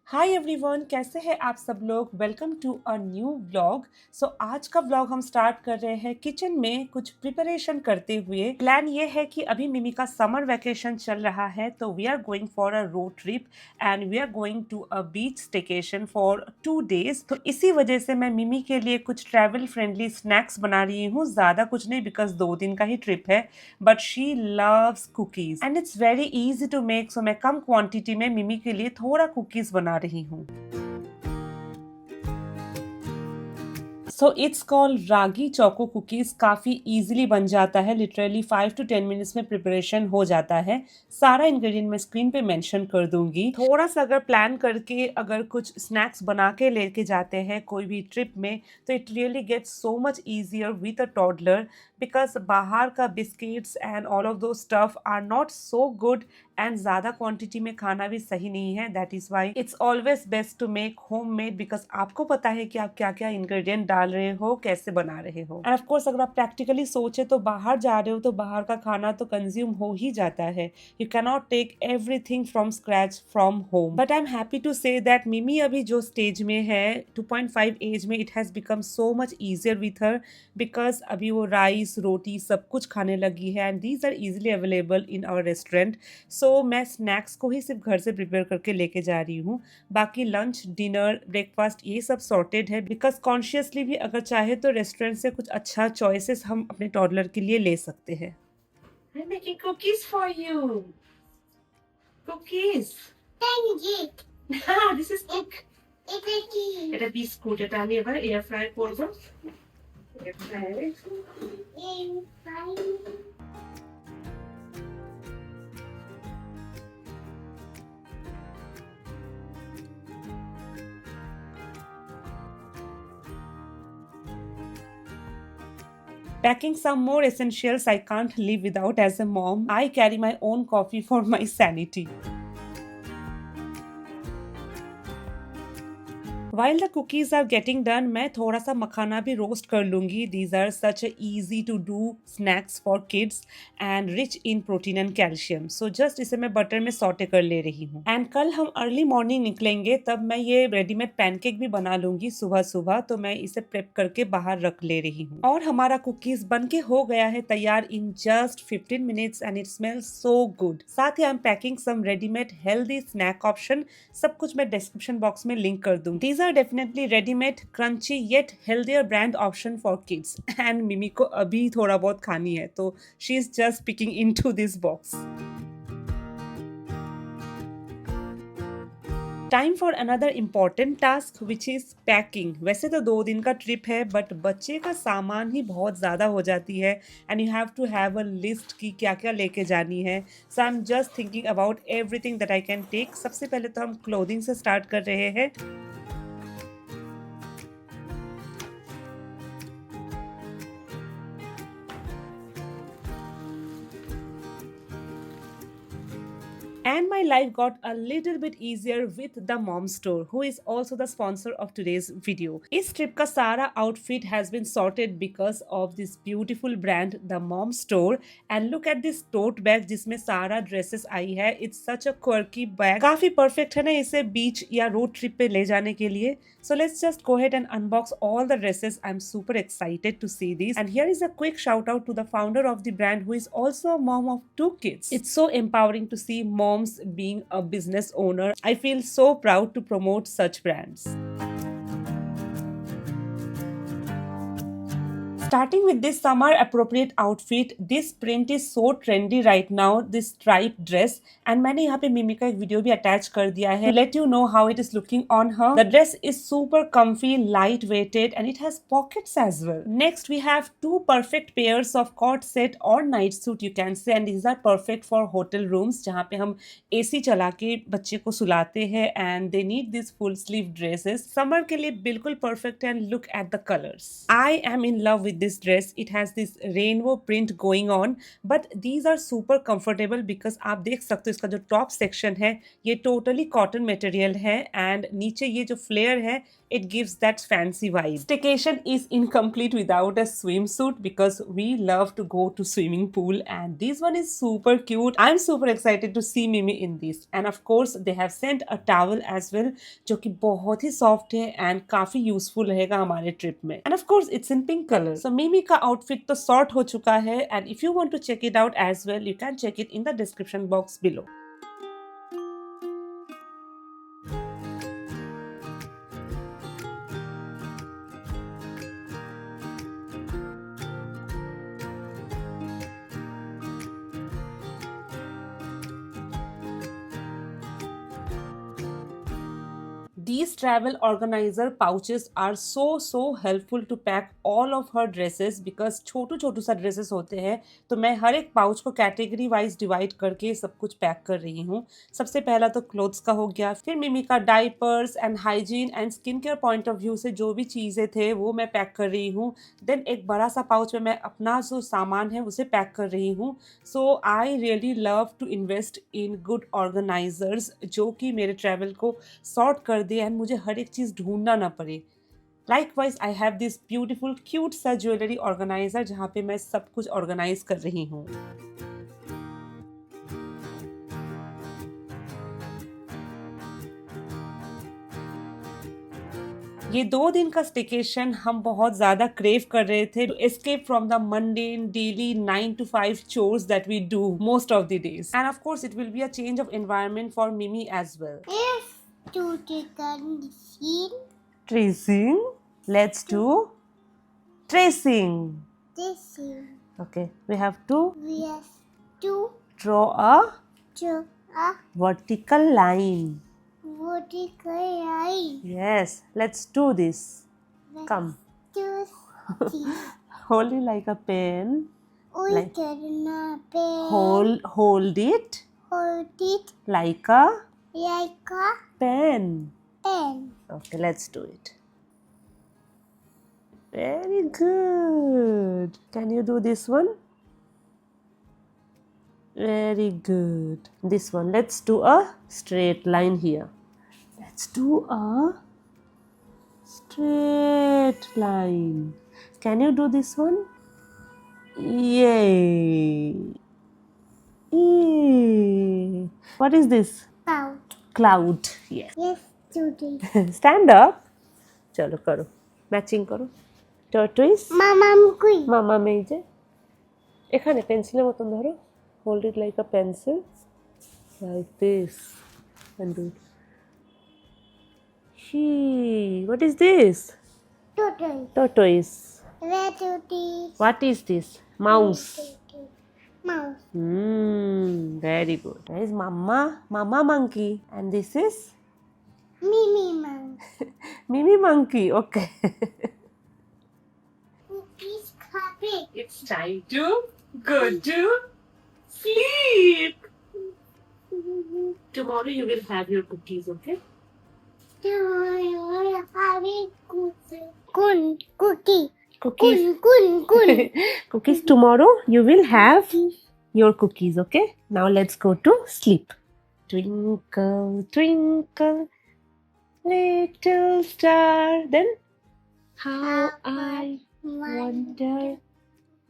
Hi everyone, कैसे हैं आप सब लोग। Welcome to a new vlog. आज का व्लॉग हम स्टार्ट कर रहे हैं किचन में कुछ प्रिपरेशन करते हुए। प्लान ये है कि अभी मिमी का समर वैकेशन चल रहा है, तो we are going for a road trip and we are going to a beach staycation for 2 days। तो इसी वजह से मैं मिमी के लिए कुछ ट्रैवल फ्रेंडली स्नैक्स बना रही हूँ। ज़्यादा कुछ नहीं, बिकॉज 2 दिन का ही ट्रिप है, but she loves cookies and it's very easy to make. So मैं कम क्वांटिटी में मिमी के लिए थोड़ा कुकीज बना रही हूँ। So it's called ragi choco cookies. काफ़ी इजीली बन जाता है, लिटरली 5 to 10 मिनट्स में प्रिपरेशन हो जाता है। सारा इंग्रेडिएंट मैं स्क्रीन पे मेंशन कर दूंगी। थोड़ा सा अगर प्लान करके अगर कुछ स्नैक्स बना के लेके जाते हैं कोई भी ट्रिप में, तो it really gets so much easier with a toddler, because बाहर का biscuits and all of though stuff are not so good and ज़्यादा क्वांटिटी में खाना भी सही नहीं है। That is why it's always best to make homemade, because आपको पता है कि आप क्या क्या इंग्रेडिएंट डाल रहे हो, कैसे बना रहे हो। एंड ऑफ कोर्स अगर आप प्रैक्टिकली सोचे तो बाहर जा रहे हो तो बाहर का खाना तो कंज्यूम हो ही जाता है। You cannot take everything from scratch from home. But I am happy to say that Mimi अभी जो स्टेज में है 2.5 एज में, it has become so much easier with her, because अभी वो राइस रोटी सब कुछ खाने लगी है and these are easily available in our restaurant. So मैं स्नैक्स को ही सिर्फ घर से प्रिपेयर करके लेके जा रही हूँ। बाकी लंच डिनर ब्रेकफास्ट ये सब सॉर्टेड है, बिकॉज कॉन्शियसली भी अगर चाहे तो रेस्टोरेंट से कुछ अच्छा चॉइसेस हम अपने टॉडलर के लिए ले सकते हैं। I'm making cookies for you. Cookies. This is cook. এটা বিস্কুট, এটা আমি এবার এয়ার ফ্রাই করব। Air fry. Packing some more essentials I can't live without as a mom. I carry my own coffee for my sanity. While the cookies are getting done, मैं थोड़ा सा मखाना भी roast कर लूँगी. These are such a easy to do snacks for kids and rich in protein and calcium. So just इसे मैं butter में saute कर ले रही हूँ. And कल हम अर्ली मॉर्निंग निकलेंगे, तब मैं ये रेडीमेड पैनकेक भी बना लूँगी सुबह सुबह, तो मैं इसे प्रेप करके बाहर रख ले रही हूँ. और हमारा कुकीज बन के हो गया है तैयार in just 15 minutes and it smells so good. साथ ही I am packing some readymade healthy snack option. सब कुछ मैं डिस्क्रिप्शन बॉक्स में लिंक कर दूँ. These are definitely ready-made, crunchy yet healthier brand option for kids. And मिमी को अभी थोड़ा बहुत खानी है, तो she is just picking into this box. Time for another important task which is packing. वैसे तो 2 दिन का ट्रिप है, बट बच्चे का सामान ही बहुत ज़्यादा हो जाती है and you have to have a list की क्या क्या लेके जानी है. So I am just thinking about everything that I can take. सबसे पहले तो हम क्लोथिंग से स्टार्ट कर रहे हैं. And my life got a little bit easier with the mom store, who is also the sponsor of today's video. इस trip का सारा outfit has been sorted because of this beautiful brand, the mom store. And look at this tote bag जिसमें सारा dresses आई है. It's such a quirky bag. काफी perfect है ना इसे बीच या रोड ट्रिप पे ले जाने के लिए. So let's just go ahead and unbox all the dresses. I'm super excited to see these. And here is a quick shout out to the founder of the brand, who is also a mom of 2 kids. It's so empowering to see moms being a business owner. I feel so proud to promote such brands. Starting with this summer appropriate outfit, this print is so trendy right now, this striped dress. And मैंने यहाँ पे मिमी का एक video भी attach कर दिया है to let you know how it is looking on her. The dress is super comfy, light weighted and it has pockets as well. Next we have 2 perfect pairs of court set or night suit you can say, and these are perfect for hotel rooms जहाँ पे हम AC चला के बच्चे को सुलाते हैं and they need these full sleeve dresses. Summer के लिए बिल्कुल perfect and look at the colors. I am in love with with this dress. It has this rainbow print going on, but these are super comfortable because आप देख सकते हो इसका जो top section है ये टोटली कॉटन मटेरियल है and नीचे ये जो फ्लेयर है it gives that fancy vibe. Staycation is incomplete without a swimsuit because we love to go to swimming pool and this one is super cute. I'm super excited to see Mimi in this and of course they have sent a towel as well जो कि बहुत ही soft है and काफी useful रहेगा हमारे trip में and of course it's in pink colour. So Mimi का आउटफिट तो सॉर्ट हो चुका है and if you want to check it out as well you can check it in the description box below. These travel organizer pouches are so helpful to pack all of her dresses because छोटू सा dresses होते हैं तो मैं हर एक pouch को category wise divide करके सब कुछ पैक कर रही हूँ. सबसे पहला तो क्लोथ्स का हो गया, फिर मिमी का diapers and hygiene and skin care point of view से जो भी चीज़ें थे वो मैं पैक कर रही हूँ. देन एक बड़ा सा पाउच में मैं अपना जो सामान है उसे पैक कर रही हूँ. So I really love to invest in good organisers जो कि मेरे ट्रैवल को सॉर्ट कर दे एंड मुझे हर एक चीज़ ढूंढना ना पड़े. Likewise, I have this beautiful cute सा ज्वेलरी ऑर्गेनाइजर जहाँ पे मैं सब कुछ ऑर्गेनाइज कर रही हूँ. ये 2 दिन का स्टेकेशन हम बहुत ज़्यादा क्रेव कर रहे थे to escape from the mundane daily 9 to 5 chores that we do most of the days. And of course, it will be a change of environment for Mimi as well. If to take a scene, Tracing. Let's do tracing. this is Okay, we have to we have to draw a draw a vertical line. vertical line. Yes, let's do this. Come. To see. Hold it like a pen. We Like- can pen. Hold it Hold it like a like a pen. pen. Okay, let's do it. Very good. Can you do this one? Very good. This one. Let's do a straight line here. Let's do a straight line. Can you do this one? Yay. Yay. What is this? Out. Cloud. Yes. Yes, to this. Stand up. चलो करो. Matching करो. Tortoise. Mama, queen. মামা মেয়ে যে এখানে পেন্সিলের মতন ধরো. Hold it like a pencil. Like this. And do it. What is this? Turtle. Tortoise. Where to this? What is this? Mouse. Mouse. Very good. That is Mama monkey. And this is Mimi mouse. Mimi monkey. Okay. Cookies copy. It's time to go to sleep. Tomorrow you will have your cookies, okay? Cookie. Cookies. Kun. Cookies tomorrow you will have your cookies, okay? Now let's go to sleep. Twinkle, twinkle, little star. Then how I wonder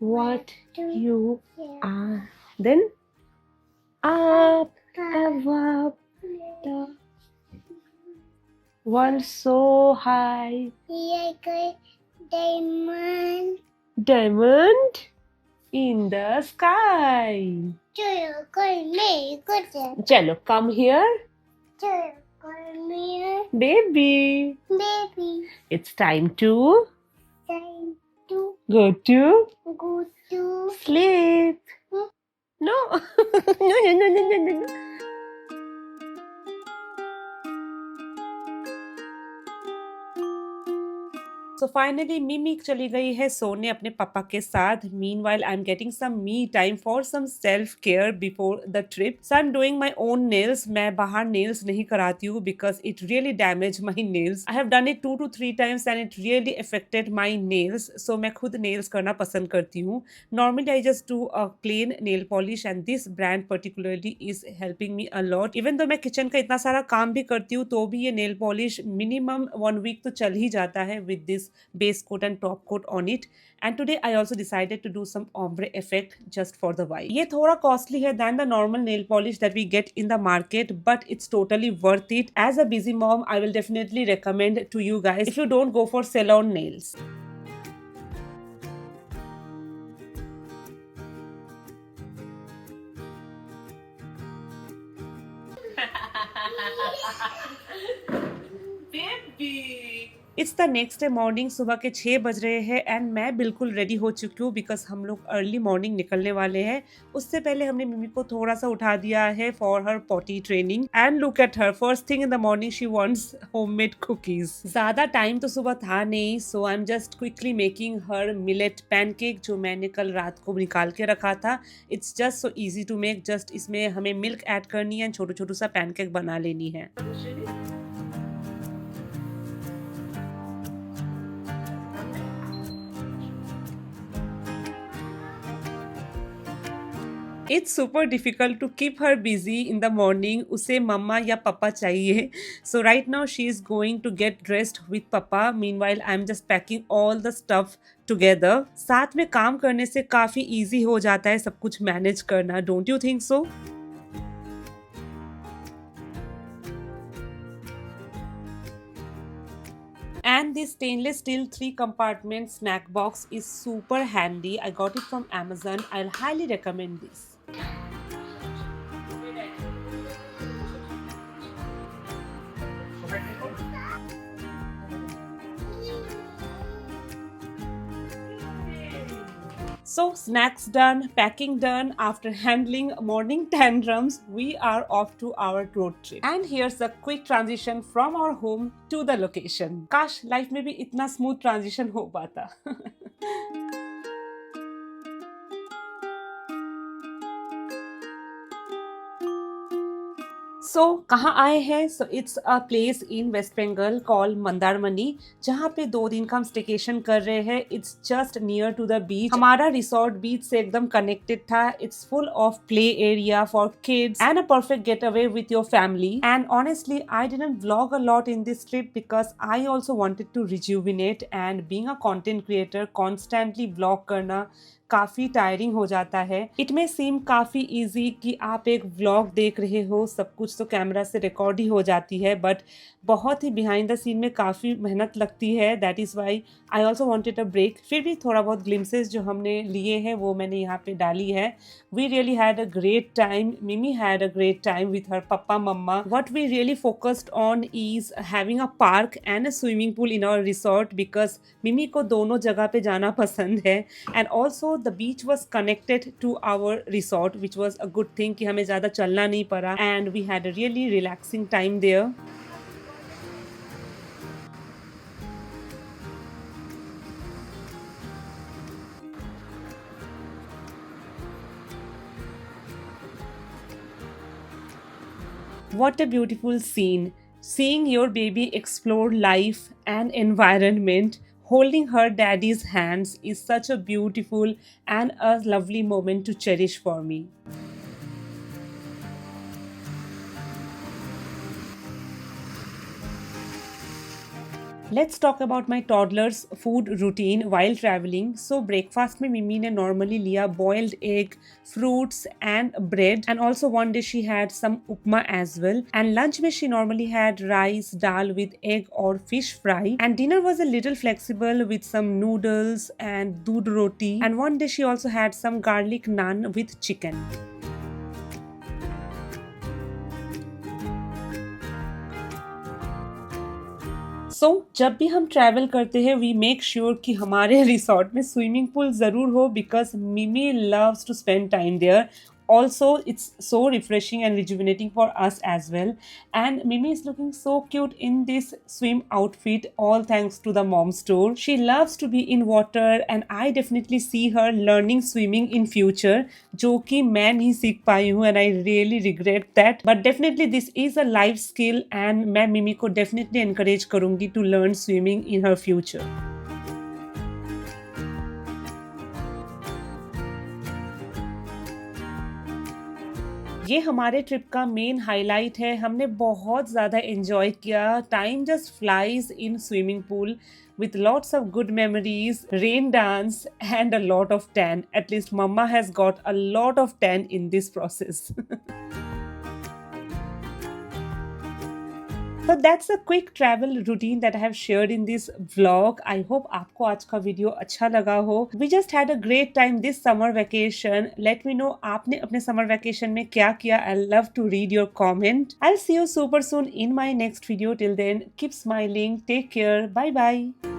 what you are. Then up above the world so high. Like a diamond. Diamond in the sky. Chalo, come here, baby. Baby, It's time to time to go to go to sleep. No. No. So finally Mimi चली गई है सोने अपने पापा के साथ. Meanwhile I am getting some me time for some self care before the trip. So I am doing my own nails. मैं बाहर नेल्स नहीं कराती हूँ because it really damage my nails. I have done it 2 to 3 times and it really affected my nails. So मैं खुद nails करना पसंद करती हूँ. Normally I just do a plain nail polish and this brand particularly is helping me a lot. Even though मैं kitchen का इतना सारा काम भी करती हूँ तो भी ये नेल पॉलिश मिनिमम 1 week तो चल ही जाता है with this base coat and top coat on it. And today I also decided to do some ombre effect just for the vibe. ये थोड़ा costly है than the normal nail polish that we get in the market, but it's totally worth it. As a busy mom, I will definitely recommend to you guys if you don't go for salon nails. It's the next day morning. सुबह के 6 बज रहे हैं and मैं बिल्कुल ready हो चुकी हूँ बिकॉज हम लोग अर्ली मॉर्निंग निकलने वाले हैं. उससे पहले हमने मिमी को थोड़ा सा उठा दिया है for her potty training. And look at her, first thing in the morning she wants homemade cookies. ज्यादा टाइम तो सुबह था नहीं, so I am just quickly making her millet pancake जो मैंने कल रात को निकाल के रखा था. It's just so easy to make. Just इसमें हमें मिल्क ऐड करनी है, छोटू छोटू सा पैनकेक बना लेनी है. It's super difficult to keep her busy in the morning. उसे मम्मा या पापा चाहिए. So right now she is going to get dressed with papa. Meanwhile I'm just packing all the stuff together. साथ में काम करने से काफी easy हो जाता है सब कुछ manage करना. Don't you think so? And this stainless steel 3-compartment snack box is super handy. I got it from Amazon. I'll highly recommend this. So snacks done, packing done. After handling morning tantrums, we are off to our road trip. And here's a quick transition from our home to the location. काश life में भी इतना smooth transition हो पाता. सो कहाँ आए हैं? So it's a place in west Bengal call Mandarmani, जहाँ पे 2 दिन का हम स्टेकेशन कर रहे हैं. It's just near to the beach. हमारा रिसोर्ट बीच से एकदम कनेक्टेड था. It's full of play area for kids and a perfect getaway with your family. And honestly I didn't vlog a lot in this trip because I also wanted to rejuvenate. And being a content creator constantly vlog करना काफी tiring हो जाता है. It may सीम काफी easy कि आप एक vlog देख रहे हो, सब कुछ तो कैमरा से रिकॉर्ड ही हो जाती है, बट बहुत ही बिहाइंड द सीन में काफी मेहनत लगती है. That is why I also wanted a break. फिर भी थोड़ा बहुत ग्लिम्सेस जो हमने लिए हैं वो मैंने यहाँ पे डाली है. We really had a great time. Mimi had a great time with her पप्पा मम्मा. What we really focused on is having a park and a swimming pool in our resort because Mimi को दोनों जगह पे जाना पसंद है. And also the beach was connected to our resort, which was a good thing कि हमें ज़्यादा चलना नहीं पड़ा. And we had a really relaxing time there. What a beautiful scene. Seeing your baby explore life and environment holding her daddy's hands is such a beautiful and a lovely moment to cherish for me. Let's talk about my toddler's food routine while traveling. So breakfast में मिमी ने normally लिया boiled egg, fruits and bread, and also one day she had some upma as well. And lunch में she normally had rice, dal with egg or fish fry. And dinner was a little flexible with some noodles and doodh roti. And one day she also had some garlic naan with chicken. सो जब भी हम travel करते हैं we make sure कि हमारे resort में swimming pool ज़रूर हो because Mimi loves to spend time there. also it's so refreshing and rejuvenating for us as well. And Mimi is looking so cute in this swim outfit, all thanks to the mom store. She loves to be in water and I definitely see her learning swimming in future, जो कि मैं नहीं सीख पाई हूँ and I really regret that, but definitely this is a life skill and मैं मिमी को definitely encourage करूँगी to learn swimming in her future. ये हमारे ट्रिप का मेन हाईलाइट है। हमने बहुत ज़्यादा एंजॉय किया। Time just flies in swimming pool with lots of good memories, rain dance, and a lot of tan. At least Mama has got a lot of tan in this process. So that's a quick travel routine that I have shared in this vlog. I hope आपको आज का video अच्छा लगा हो. We just had a great time this summer vacation. Let me know आपने अपने summer vacation में क्या किया. I'll love to read your comment. I'll see you super soon in my next video. Till then, keep smiling. Take care. Bye bye.